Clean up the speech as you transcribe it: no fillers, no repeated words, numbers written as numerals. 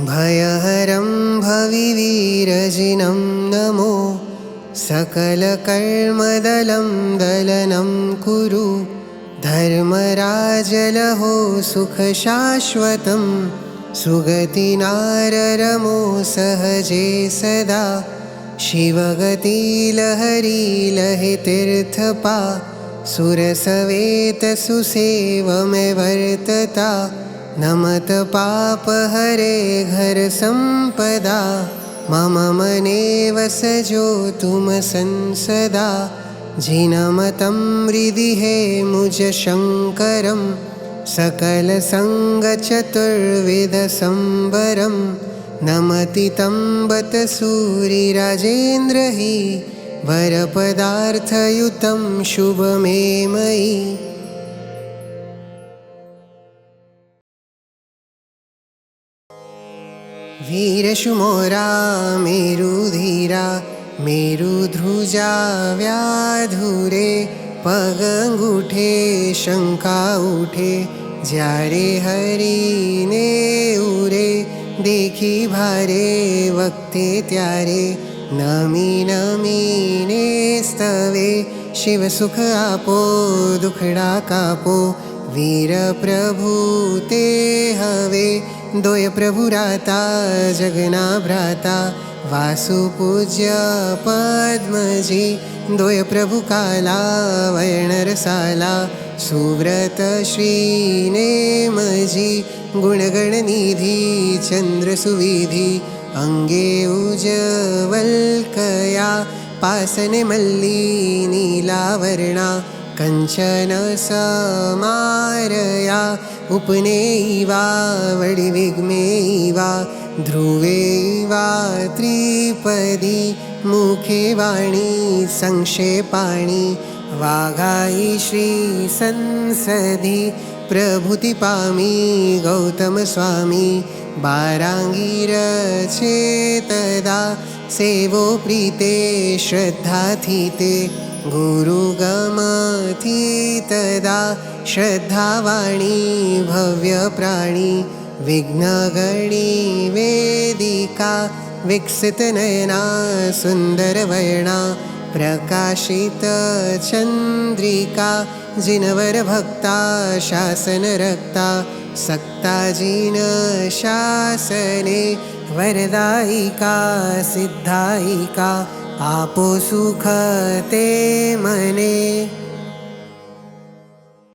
भयहरं भविवीरजिनं नमो सकलकर्मदलं दलनं कुरु धर्मराजलहो सुखशाश्वतं सुगतिनाररमो सहजे सदा शिवगतिलहरी लहे तीर्थपा सुरसवेतसुसेवमे वर्तता नमत पापहरे घर संपदा मम मने वसजो तुम संसदा जिनमतं हृदि हे मुज शङ्करं सकलसङ्गचतुर्विधसंवरं नमति तं बत सूरिराजेन्द्र हि वरपदार्थयुतं शुभमे मयि। वीरशुमोरा मेरुधीरा मेरुध्रुजा व्याधुरे पगंगूठे शंका उठे ज्यारे हरीने उरे देखी भारे वक्ते त्यारे नमी नमीने स्तवे शिव सुख आपो दुखड़ा कापो वीर प्रभु ते हवे दोय प्रभु राता जगना भ्राता वासुपूज्य पद्मजी दोय प्रभु काला वयनरसाला सुव्रत श्रीनेमजी गुणगणनिधि चंद्र सुविधि अंगे उज्ज्वलकया पासने मल्ली नीलावर्णा कंचन समारया उपनेवा वडिविग्मेवा ध्रुवेवा त्रिपदी मुखे वाणी संक्षेपाणि वाघाई श्री संसदि प्रभुति पामी गौतम स्वामी बारांगीर चेतदा सेवो प्रीते श्रद्धा थीते गुरुगमथी तदा श्रद्धावाणी भव्य प्राणी विघ्नगणी वेदिका विकसित नयना सुंदर वयना प्रकाशित चंद्रिका जिनवर भक्ता शासन रक्ता सक्ता जिन शासने वरदायिका सिद्धायिका आपो सुख ते मने।